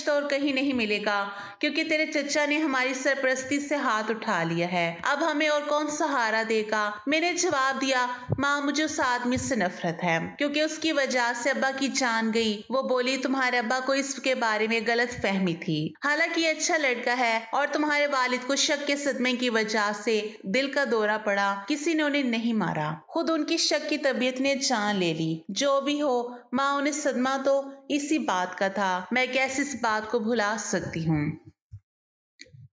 رشتہ اور کہیں نہیں ملے گا، کیونکہ تیرے چچا نے ہماری سرپرستی سے ہاتھ اٹھا لیا ہے۔ اب ہمیں اور کون سہارا دے گا؟ میں نے جواب دیا، ماں مجھے اس آدمی سے نفرت ہے، کیونکہ اس کی وجہ سے ابا کی جان گئی۔ وہ بولی تمہارے ابا کو اس کے بارے میں غلط فہمی تھی، حالانکہ یہ اچھا لڑکا ہے، اور تمہارے والد کو شک کے صدمے کی وجہ سے دل کا دورہ پڑا، کسی نے انہیں نہیں مارا، خود ان کی شک کی طبیعت نے جان لے لی۔ جو بھی ہو ماں، انہیں صدمہ تو اسی بات کا تھا، میں کیسے اس بات کو بھلا سکتی ہوں؟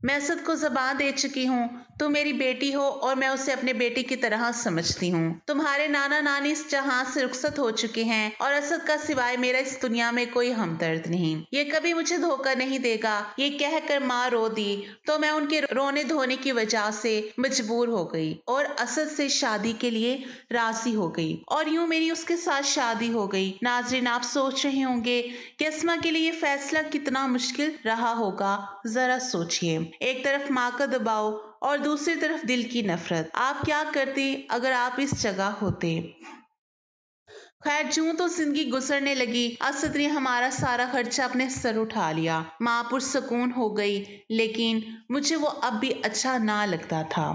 میں اسد کو زبان دے چکی ہوں، تم میری بیٹی ہو اور میں اسے اپنے بیٹی کی طرح سمجھتی ہوں۔ تمہارے نانا نانی اس جہاں سے رخصت ہو چکے ہیں اور اسد کا سوائے میرا اس دنیا میں کوئی ہمدرد نہیں۔ یہ کبھی مجھے دھوکہ نہیں دے گا۔ یہ کہہ کر ماں رو دی تو میں ان کے رونے دھونے کی وجہ سے مجبور ہو گئی اور اسد سے شادی کے لیے راضی ہو گئی، اور یوں میری اس کے ساتھ شادی ہو گئی۔ ناظرین، آپ سوچ رہے ہوں گے کہ اسما کے لیے یہ فیصلہ کتنا مشکل رہا ہوگا۔ ذرا سوچئے، ایک طرف ماں کا دباؤ اور دوسری طرف دل کی نفرت۔ آپ کیا کرتے اگر آپ اس جگہ ہوتے؟ خیر، جوں تو زندگی گزرنے لگی، اسد نے ہمارا سارا خرچہ اپنے سر اٹھا لیا۔ ماں پرسکون ہو گئی، لیکن مجھے وہ اب بھی اچھا نہ لگتا تھا۔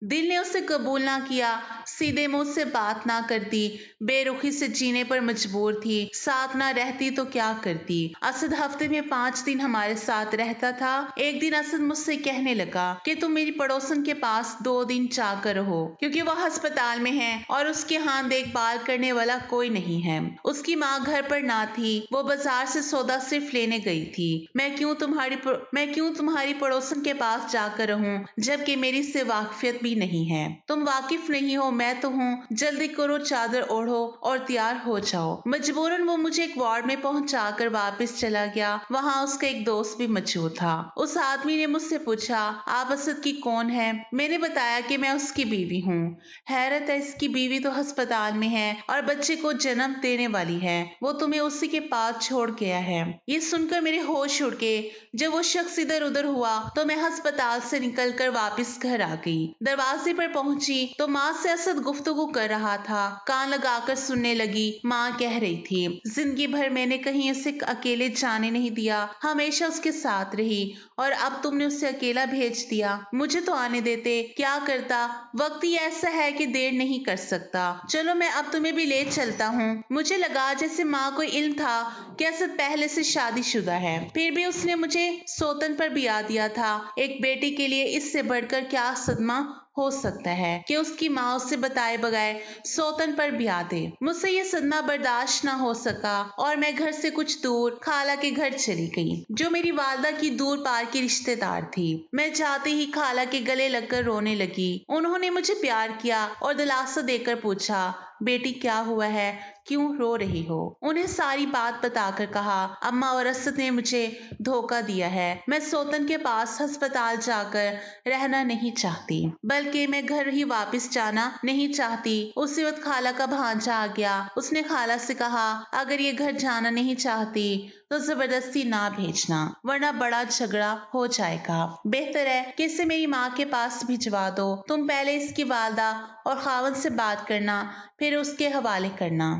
دل نے اسے قبول نہ کیا، سیدھے منہ سے بات نہ کرتی، بے رخی سے جینے پر مجبور تھی۔ ساتھ نہ رہتی تو کیا کرتی؟ اسد ہفتے میں 5 دن ہمارے ساتھ رہتا تھا۔ ایک دن اسد مجھ سے کہنے لگا کہ تم میری پڑوسن کے پاس 2 دن جا کر رہو، کیونکہ وہ ہسپتال میں ہے اور اس کے ہاں دیکھ بھال کرنے والا کوئی نہیں ہے۔ اس کی ماں گھر پر نہ تھی، وہ بازار سے سودا صرف لینے گئی تھی۔ میں کیوں تمہاری پڑوسن کے پاس جا کر رہوں، جبکہ میری سے واقفیت بھی نہیں ہے؟ تم واقف نہیں ہو، میں تو ہوں۔ جلدی کرو، چادر اوڑھو اور تیار ہو جاؤ۔ مجبوراً وہ مجھے ایک وارڈ میں پہنچا کر واپس چلا گیا۔ وہاں اس کا ایک دوست بھی موجود تھا۔ اس آدمی نے مجھ سے پوچھا، آپ اسد کی کون ہے؟ میں نے بتایا کہ میں اس کی بیوی ہوں۔ حیرت ہے، اس کی بیوی تو ہسپتال میں ہے اور بچے کو جنم دینے والی ہے، وہ تمہیں اسی کے پاس چھوڑ گیا ہے۔ یہ سن کر میرے ہوش اڑ گئے۔ جب وہ شخص ادھر ادھر ہوا تو میں ہسپتال سے نکل کر واپس گھر آ گئی۔ دروازے پر پہنچی تو ماں سے اسد گفتگو کر رہا تھا۔ کان لگا کر سننے لگی۔ ماں کہہ رہی تھی، زندگی بھر میں نے کہیں اسے اکیلے جانے نہیں دیا، ہمیشہ اس کے ساتھ رہی، اور اب تم نے اسے اکیلا بھیج دیا۔ مجھے تو آنے دیتے، کیا کرتا؟ وقت ہی ایسا ہے کہ دیر نہیں کر سکتا۔ چلو میں اب تمہیں بھی لے چلتا ہوں۔ مجھے لگا جیسے ماں کو علم تھا کہ اسد پہلے سے شادی شدہ ہے، پھر بھی اس نے مجھے سوتن پر بیاہ دیا تھا۔ ایک بیٹی کے لیے اس سے بڑھ کر کیا صدمہ ہو سکتا ہے کہ اس کی ماں اسے بتائے بغیر سوتن پر بیاہ دے۔ مجھ سے یہ صدمہ برداشت نہ ہو سکا اور میں گھر سے کچھ دور خالہ کے گھر چلی گئی، جو میری والدہ کی دور پار کی رشتے دار تھی۔ میں جاتے ہی خالہ کے گلے لگ کر رونے لگی۔ انہوں نے مجھے پیار کیا اور دلاسا دے کر پوچھا، بیٹی کیا ہوا ہے، کیوں رو رہی ہو؟ انہیں ساری بات بتا کر کہا، اماں اور اسد نے مجھے دھوکہ دیا ہے، میں سوتن کے پاس ہسپتال جا کر رہنا نہیں چاہتی، بلکہ میں گھر ہی واپس جانا نہیں چاہتی۔ اسی وقت خالہ کا بھانجا آ گیا۔ اس نے خالہ سے کہا، اگر یہ گھر جانا نہیں چاہتی تو زبردستی نہ بھیجنا، ورنہ بڑا جھگڑا ہو جائے گا۔ بہتر ہے کہ اسے میری ماں کے پاس بھجوا دو۔ تم پہلے اس کی والدہ اور خاوند سے بات کرنا، پھر اس کے حوالے کرنا۔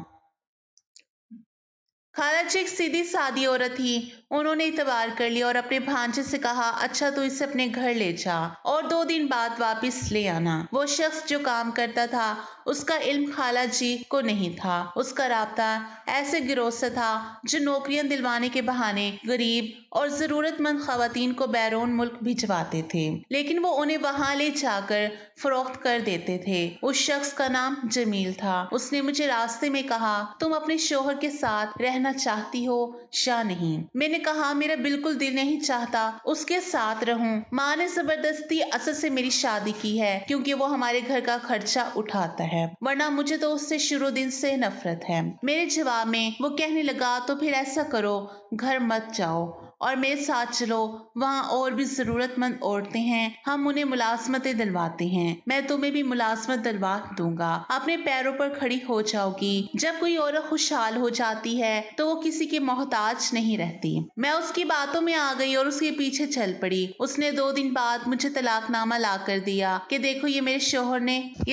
خالہ جی ایک سیدھی سادی عورت تھی۔ انہوں نے اعتبار کر لیا اور اپنے بھانجے سے کہا، اچھا تو اسے اپنے گھر لے جا اور 2 دن بعد واپس لے آنا۔ وہ شخص جو کام کرتا تھا، اس کا علم خالہ جی کو نہیں تھا۔ اس کا رابطہ ایسے گروہ سے تھا جو نوکریاں دلوانے کے بہانے غریب اور ضرورت مند خواتین کو بیرون ملک بھجواتے تھے، لیکن وہ انہیں وہاں لے جا کر فروخت کر دیتے تھے۔ اس شخص کا نام جمیل تھا۔ اس نے مجھے راستے میں کہا، تم اپنے شوہر کے ساتھ رہنا چاہتی ہو یا نہیں؟ میں نے کہا، میرا بالکل دل نہیں چاہتا اس کے ساتھ رہوں۔ ماں نے زبردستی اسد سے میری شادی کی ہے کیونکہ وہ ہمارے گھر کا خرچہ اٹھاتا ہے، ورنہ مجھے تو اس سے شروع دن سے نفرت ہے۔ میرے جواب میں وہ کہنے لگا، تو پھر ایسا کرو، گھر مت جاؤ اور میرے ساتھ چلو، وہاں اور بھی ضرورت مند عورتیں ہیں، ہم انہیں ملازمتیں دلواتے ہیں، میں تمہیں بھی ملازمت دلوا دوں گا، اپنے پیروں پر کھڑی ہو جاؤ گی۔ جب کوئی عورت خوشحال ہو جاتی ہے تو وہ کسی کے محتاج نہیں رہتی۔ میں اس کی باتوں میں آ گئی اور اس کے پیچھے چل پڑی۔ اس نے 2 دن بعد مجھے طلاق نامہ لا کر دیا کہ دیکھو یہ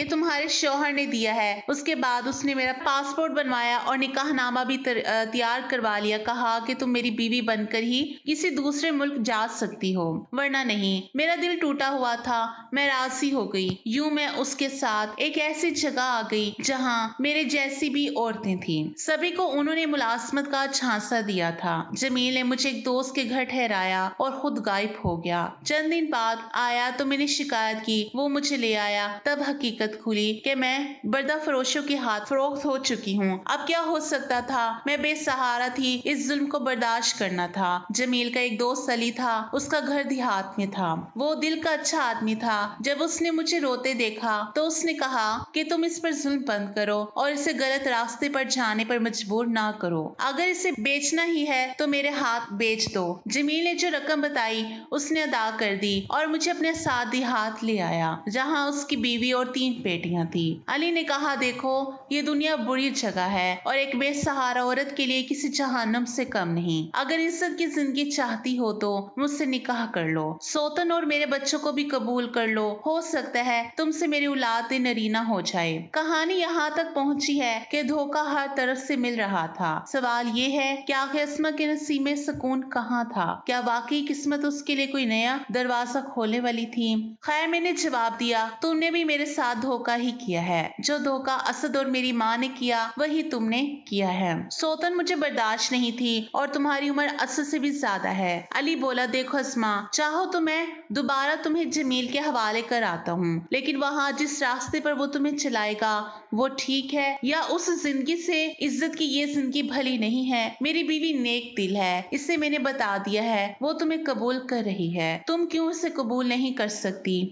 تمہارے شوہر نے دیا ہے۔ اس کے بعد اس نے میرا پاسپورٹ بنوایا اور نکاح نامہ بھی تیار کروا لیا، کہا کہ تم میری بیوی بن کر ہی کسی دوسرے ملک جا سکتی ہو، ورنہ نہیں۔ میرا دل ٹوٹا ہوا تھا، میں راضی ہو گئی۔ یوں میں اس کے ساتھ ایک ایسی جگہ آ گئی جہاں میرے جیسی بھی عورتیں تھیں۔ سبھی کو انہوں نے ملازمت کا جھانسا دیا تھا۔ جمیل نے مجھے ایک دوست کے گھر ٹھہرایا اور خود غائب ہو گیا۔ چند دن بعد آیا تو میں نے شکایت کی، وہ مجھے لے آیا۔ تب حقیقت کھلی کہ میں بردہ فروشوں کے ہاتھ فروخت ہو چکی ہوں۔ اب کیا ہو سکتا تھا؟ میں بے سہارا تھی، اس ظلم کو برداشت کرنا تھا۔ جمیل کا ایک دوست علی تھا، اس کا گھر دیہات میں تھا۔ وہ دل کا اچھا آدمی تھا۔ جب اس نے مجھے روتے دیکھا تو اس نے کہا کہ تم اس پر ظلم بند کرو اور اسے غلط راستے پر جانے پر مجبور نہ کرو۔ اگر اسے بیچنا ہی ہے تو میرے ہاتھ بیچ دو۔ جمیل نے جو رقم بتائی اس نے ادا کر دی اور مجھے اپنے ساتھ دیہات لے آیا، جہاں اس کی بیوی اور 3 بیٹیاں تھیں۔ علی نے کہا دیکھو یہ دنیا بری جگہ ہے اور ایک بے سہارا عورت کے لیے کسی جہنم سے کم نہیں۔ اگر عزت کی زندگی چاہتی ہو تو مجھ سے نکاح کر لو، سوتن اور میرے بچوں کو بھی قبول کر لو، ہو سکتا ہے تم سے میری اولاد نرینہ ہو جائے۔ کہانی یہاں تک پہنچی ہے کہ دھوکہ ہر طرف سے مل رہا تھا۔ سوال یہ ہے کہ آخر اسما کے نصیب میں سکون کہاں تھا؟ کیا واقعی قسمت اس کے لیے کوئی نیا دروازہ کھولنے والی تھی؟ خیر، میں نے جواب دیا، تم نے بھی میرے ساتھ دھوکہ ہی کیا ہے۔ جو دھوکہ اسد اور میری ماں نے کیا وہی تم نے کیا ہے۔ سوتن مجھے برداشت نہیں تھی اور تمہاری عمر اسد سے بھی زیادہ ہے۔ علی بولا دیکھو اسما، چاہو تو میں دوبارہ تمہیں جمیل کے حوالے کر آتا ہوں، لیکن وہاں جس راستے پر وہ تمہیں چلائے گا وہ ٹھیک ہے یا اس زندگی سے عزت کی یہ زندگی بھلی نہیں ہے؟ میری بیوی نیک دل ہے، اسے میں نے بتا دیا ہے، وہ تمہیں قبول کر رہی ہے، تم کیوں اسے قبول نہیں کر سکتی؟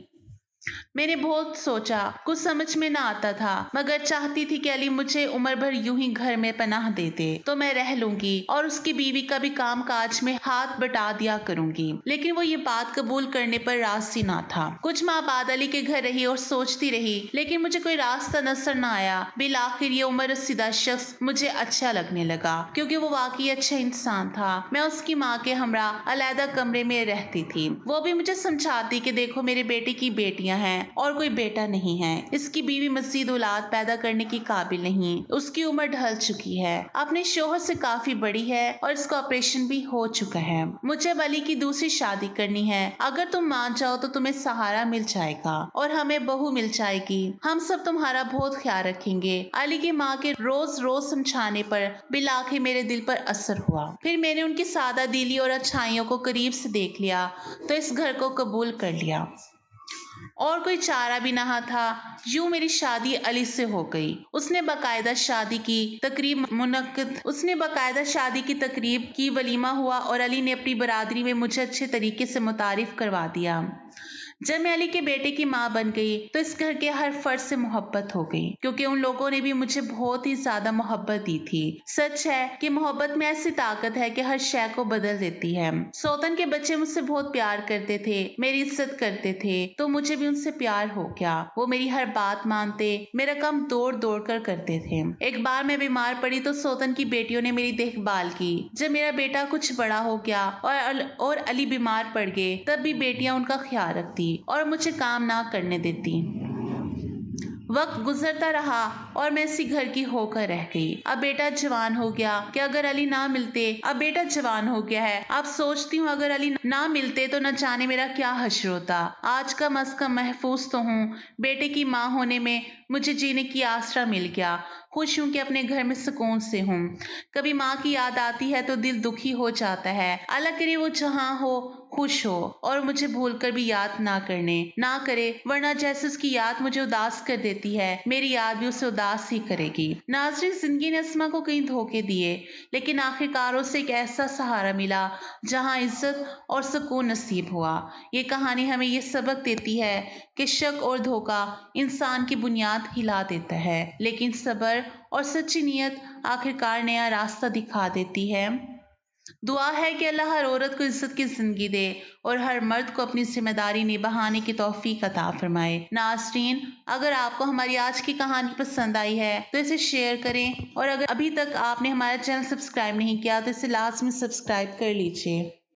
میں نے بہت سوچا، کچھ سمجھ میں نہ آتا تھا، مگر چاہتی تھی کہ علی مجھے عمر بھر یوں ہی گھر میں پناہ دے دے تو میں رہ لوں گی اور اس کی بیوی کا بھی کام کاج میں ہاتھ بٹا دیا کروں گی، لیکن وہ یہ بات قبول کرنے پر راضی نہ تھا۔ کچھ ماہ بعد علی کے گھر رہی اور سوچتی رہی، لیکن مجھے کوئی راستہ نظر نہ آیا۔ بالآخر یہ عمر رسیدہ شخص مجھے اچھا لگنے لگا کیونکہ وہ واقعی اچھا انسان تھا۔ میں اس کی ماں کے ہمراہ علیحدہ کمرے میں رہتی تھی۔ وہ بھی مجھے سمجھاتی کہ دیکھو میرے بیٹے کی بیٹیاں ہیں اور کوئی بیٹا نہیں ہے، اس کی بیوی مزید اولاد پیدا کرنے کی قابل نہیں، اس کی عمر ڈھل چکی ہے، اپنے شوہر سے کافی بڑی ہے اور اس کا آپریشن بھی ہو چکا ہے۔ مجھے اب علی کی دوسری شادی کرنی ہے، اگر تم مان جاؤ تو تمہیں سہارا مل جائے گا اور ہمیں بہو مل جائے گی، ہم سب تمہارا بہت خیال رکھیں گے۔ علی کی ماں کے روز روز سمجھانے پر بالآخر میرے دل پر اثر ہوا۔ پھر میں نے ان کی سادہ دلی اور اچھائیوں کو قریب سے دیکھ لیا تو اس گھر کو قبول کر لیا، اور کوئی چارہ بھی نہ تھا۔ یوں میری شادی علی سے ہو گئی۔ اس نے باقاعدہ شادی کی تقریب کی، ولیمہ ہوا اور علی نے اپنی برادری میں مجھے اچھے طریقے سے متعارف کروا دیا۔ جب میں علی کے بیٹے کی ماں بن گئی تو اس گھر کے ہر فرد سے محبت ہو گئی، کیونکہ ان لوگوں نے بھی مجھے بہت ہی زیادہ محبت دی تھی۔ سچ ہے کہ محبت میں ایسی طاقت ہے کہ ہر شے کو بدل دیتی ہے۔ سوتن کے بچے مجھ سے بہت پیار کرتے تھے، میری عزت کرتے تھے، تو مجھے بھی ان سے پیار ہو گیا۔ وہ میری ہر بات مانتے، میرا کام دوڑ دوڑ کر کرتے تھے۔ ایک بار میں بیمار پڑی تو سوتن کی بیٹیوں نے میری دیکھ بھال کی۔ جب میرا بیٹا کچھ بڑا ہو گیا اور علی بیمار پڑ گئے تب بھی بیٹیاں ان کا خیال رکھتی اور مجھے کام نہ کرنے دیتی۔ وقت گزرتا رہا اور میں اسی گھر کی ہو کر رہ گئی۔ اب بیٹا جوان ہو گیا کہ اگر علی نہ ملتے، اب بیٹا جوان ہو گیا ہے، اب سوچتی ہوں اگر علی نہ ملتے تو نہ جانے میرا کیا حشر ہوتا۔ آج کم از کم محفوظ تو ہوں۔ بیٹے کی ماں ہونے میں مجھے جینے کی آسرا مل گیا۔ خوش ہوں کہ اپنے گھر میں سکون سے ہوں۔ کبھی ماں کی یاد آتی ہے تو دل دکھی ہو جاتا ہے۔ اللہ کرے وہ جہاں ہو خوش ہو اور مجھے بھول کر بھی یاد نہ کرے، ورنہ جیسے اس کی یاد مجھے اداس کر دیتی ہے، میری یاد بھی اسے اداس ہی کرے گی۔ ناظرین، زندگی نے اسما کو کئی دھوکے دیے، لیکن آخرکار اسے ایک ایسا سہارا ملا جہاں عزت اور سکون نصیب ہوا۔ یہ کہانی ہمیں یہ سبق دیتی ہے کہ شک اور دھوکہ انسان کی بنیاد ہلا دیتا ہے، لیکن صبر اور سچی نیت آخرکار نیا راستہ دکھا دیتی ہے۔ دعا ہے کہ اللہ ہر عورت کو عزت کی زندگی دے اور ہر مرد کو اپنی ذمہ داری نبھانے کی توفیق عطا فرمائے۔ ناظرین، اگر آپ کو ہماری آج کی کہانی پسند آئی ہے تو اسے شیئر کریں، اور اگر ابھی تک آپ نے ہمارا چینل سبسکرائب نہیں کیا تو اسے لازمی سبسکرائب کر لیجیے۔